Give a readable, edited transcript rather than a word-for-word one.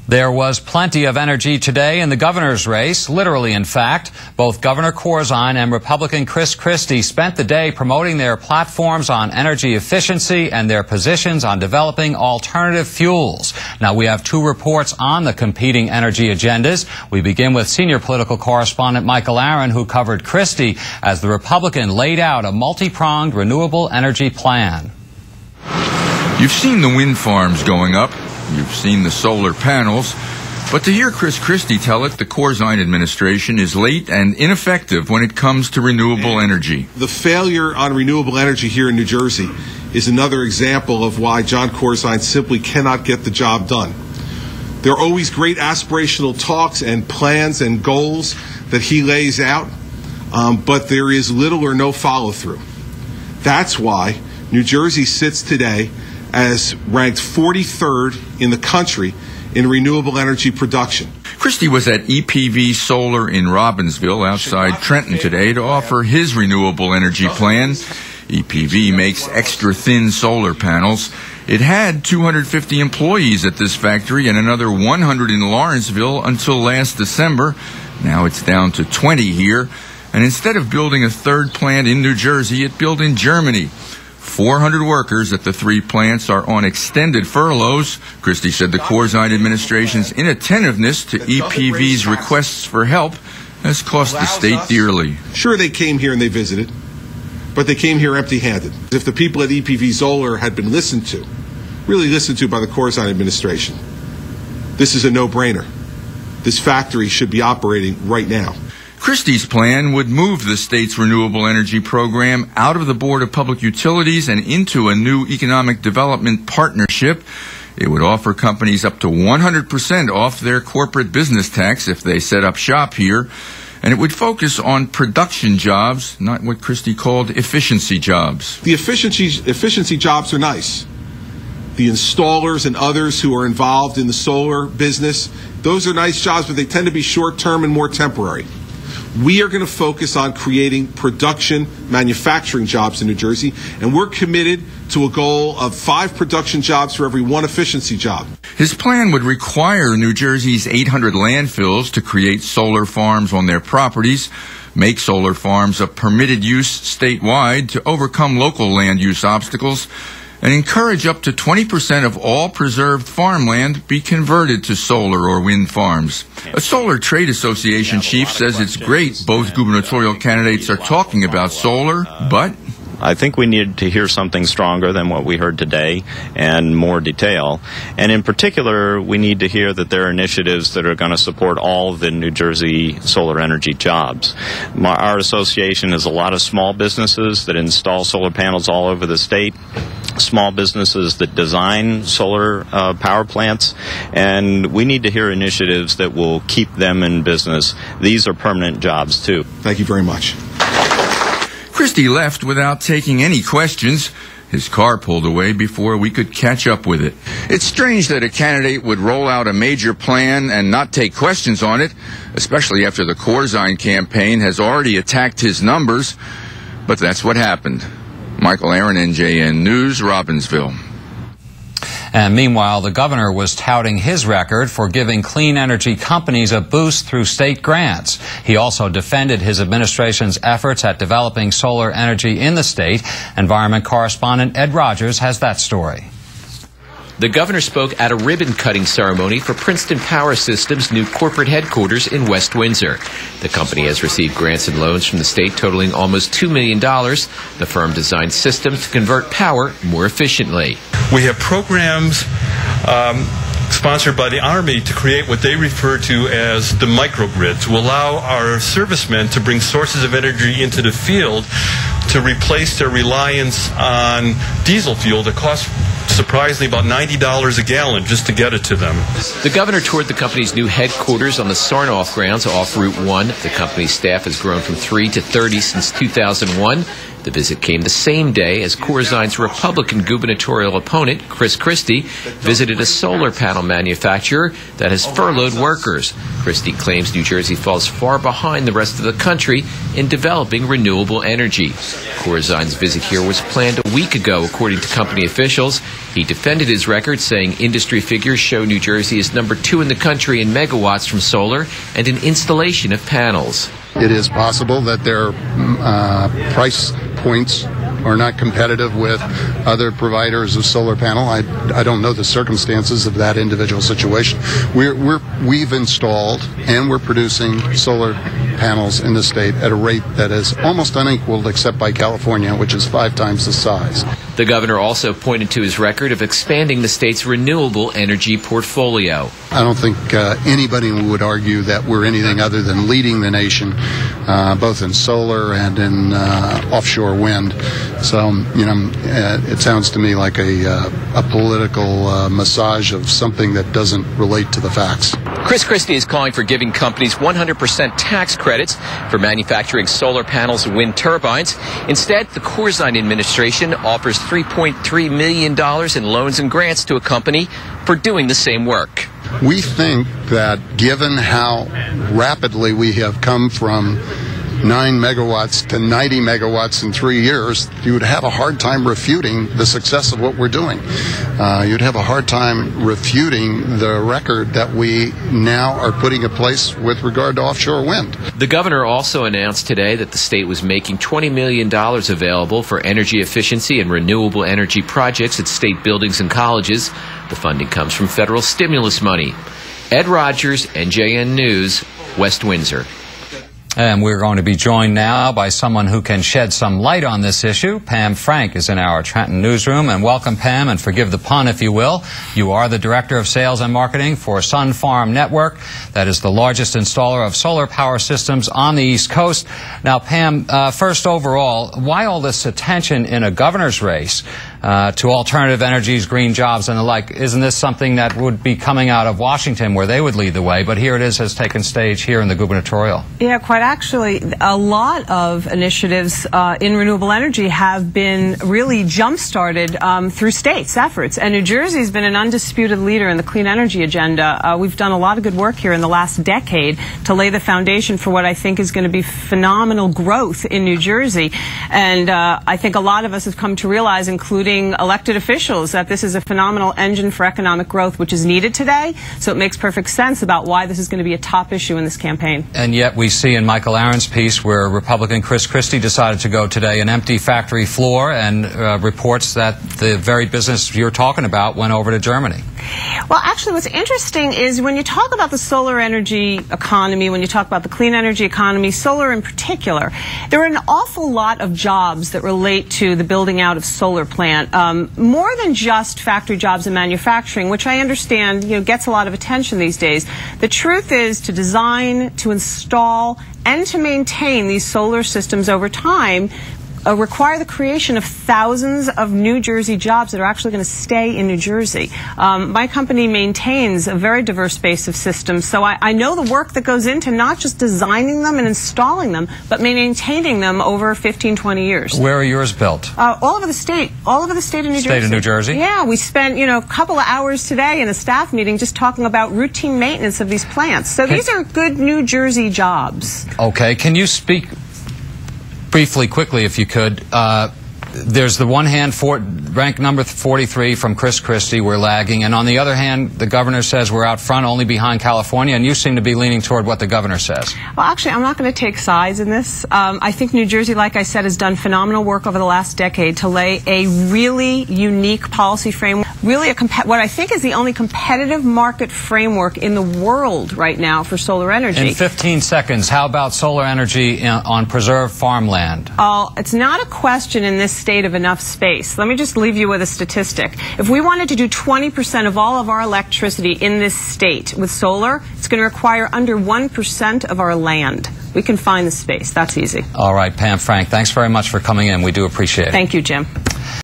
There was plenty of energy today in the governor's race, literally in fact. Both Governor Corzine and Republican Chris Christie spent the day promoting their platforms on energy efficiency and their positions on developing alternative fuels. Now, we have two reports on the competing energy agendas. We begin with senior political correspondent Michael Aaron, who covered Christie as the Republican laid out a multi-pronged renewable energy plan. You've seen the wind farms going up. You've seen the solar panels, but to hear Chris Christie tell it, the Corzine administration is late and ineffective when it comes to renewable energy. The failure on renewable energy here in New Jersey is another example of why John Corzine simply cannot get the job done. There are always great aspirational talks and plans and goals that he lays out, but there is little or no follow-through. That's why New Jersey sits today as ranked 43rd in the country in renewable energy production. Christie was at EPV Solar in Robbinsville outside Trenton today to offer his renewable energy plan. EPV makes extra-thin solar panels. It had 250 employees at this factory and another 100 in Lawrenceville until last December. Now it's down to 20 here. And instead of building a third plant in New Jersey, it built in Germany. 400 workers at the three plants are on extended furloughs. Christie said the Corzine administration's inattentiveness to EPV's requests for help has cost the state dearly. Sure, they came here and they visited, but they came here empty-handed. If the people at EPV Solar had been listened to, really listened to by the Corzine administration, this is a no-brainer. This factory should be operating right now. Christie's plan would move the state's renewable energy program out of the Board of Public Utilities and into a new economic development partnership. It would offer companies up to 100% off their corporate business tax if they set up shop here. And it would focus on production jobs, not what Christie called efficiency jobs. The efficiency jobs are nice. The installers and others who are involved in the solar business, those are nice jobs, but they tend to be short-term and more temporary. We are going to focus on creating production manufacturing jobs in New Jersey, and we're committed to a goal of 5 production jobs for every 1 efficiency job. His plan would require New Jersey's 800 landfills to create solar farms on their properties, make solar farms a permitted use statewide to overcome local land use obstacles, and encourage up to 20% of all preserved farmland be converted to solar or wind farms. A Solar Trade Association chief says it's great both gubernatorial candidates are talking about solar, but I think we need to hear something stronger than what we heard today and more detail. And in particular, we need to hear that there are initiatives that are going to support all of the New Jersey solar energy jobs. Our association has a lot of small businesses that install solar panels all over the state, small businesses that design solar power plants, and we need to hear initiatives that will keep them in business. These are permanent jobs, too. Thank you very much. Christie left without taking any questions. His car pulled away before we could catch up with it. It's strange that a candidate would roll out a major plan and not take questions on it, especially after the Corzine campaign has already attacked his numbers. But that's what happened. Michael Aaron, NJN News, Robbinsville. And meanwhile, the governor was touting his record for giving clean energy companies a boost through state grants. He also defended his administration's efforts at developing solar energy in the state. Environment correspondent Ed Rogers has that story. The governor spoke at a ribbon-cutting ceremony for Princeton Power Systems' new corporate headquarters in West Windsor. The company has received grants and loans from the state totaling almost $2 million. The firm designed systems to convert power more efficiently. We have programs sponsored by the Army to create what they refer to as the microgrid, to allow our servicemen to bring sources of energy into the field to replace their reliance on diesel fuel that costs surprisingly about $90 a gallon just to get it to them. The governor toured the company's new headquarters on the Sarnoff grounds off Route 1. The company's staff has grown from 3 to 30 since 2001. The visit came the same day as Corzine's Republican gubernatorial opponent, Chris Christie, visited a solar panel manufacturer that has furloughed workers. Christie claims New Jersey falls far behind the rest of the country in developing renewable energy. Corzine's visit here was planned a week ago, according to company officials. He defended his record, saying industry figures show New Jersey is number 2 in the country in megawatts from solar and in installation of panels. It is possible that their price points are not competitive with other providers of solar panel. I don't know the circumstances of that individual situation. We've installed and we're producing solar panels in the state at a rate that is almost unequaled except by California, which is 5 times the size. The governor also pointed to his record of expanding the state's renewable energy portfolio. I don't think anybody would argue that we're anything other than leading the nation, both in solar and in offshore wind. So, it sounds to me like a political massage of something that doesn't relate to the facts. Chris Christie is calling for giving companies 100% tax credits for manufacturing solar panels and wind turbines. Instead, the Corzine administration offers $3.3 million in loans and grants to a company for doing the same work. We think that given how rapidly we have come from 9 megawatts to 90 megawatts in 3 years, you would have a hard time refuting the success of what we're doing. You'd have a hard time refuting the record that we now are putting in place with regard to offshore wind. The governor also announced today that the state was making $20 million available for energy efficiency and renewable energy projects at state buildings and colleges. The funding comes from federal stimulus money. Ed Rogers, NJN News, West Windsor. And we're going to be joined now by someone who can shed some light on this issue. Pam Frank is in our Trenton newsroom. And welcome, Pam, and forgive the pun, if you will. You are the Director of Sales and Marketing for Sun Farm Network. That is the largest installer of solar power systems on the East Coast. Now, Pam, first overall, why all this attention in a governor's race to alternative energies, green jobs, and the like? Isn't this something that would be coming out of Washington, where they would lead the way? But here it is, has taken stage here in the gubernatorial. Yeah, quite actually, a lot of initiatives in renewable energy have been really jump-started through states' efforts. And New Jersey's been an undisputed leader in the clean energy agenda. We've done a lot of good work here in the last decade to lay the foundation for what I think is going to be phenomenal growth in New Jersey. And I think a lot of us have come to realize, including elected officials, that this is a phenomenal engine for economic growth, which is needed today. So it makes perfect sense about why this is going to be a top issue in this campaign. And yet we see in Michael Aaron's piece where Republican Chris Christie decided to go today, an empty factory floor, and reports that the very business you're talking about went over to Germany. Well, actually, what's interesting is when you talk about the solar energy economy, when you talk about the clean energy economy, solar in particular, there are an awful lot of jobs that relate to the building out of solar plant, more than just factory jobs and manufacturing, which I understand, gets a lot of attention these days. The truth is, to design, to install, and to maintain these solar systems over time require the creation of thousands of New Jersey jobs that are actually going to stay in New Jersey. My company maintains a very diverse base of systems, so I know the work that goes into not just designing them and installing them, but maintaining them over 15, 20 years. Where are yours built? All over the state. All over the state of New Jersey. State of New Jersey? Yeah, we spent, a couple of hours today in a staff meeting just talking about routine maintenance of these plants. So these are good New Jersey jobs. Okay. Can you speak briefly, quickly, if you could? There's the one hand, rank number 43 from Chris Christie, we're lagging, and on the other hand, the governor says we're out front, only behind California, and you seem to be leaning toward what the governor says. Well, actually, I'm not going to take sides in this. I think New Jersey, like I said, has done phenomenal work over the last decade to lay a really unique policy framework, really what I think is the only competitive market framework in the world right now for solar energy. In 15 seconds, how about solar energy on preserved farmland? It's not a question in this state of enough space. Let me just leave you with a statistic. If we wanted to do 20% of all of our electricity in this state with solar, it's going to require under 1% of our land. We can find the space. That's easy. All right, Pam Frank, thanks very much for coming in. We do appreciate it. Thank you, Jim.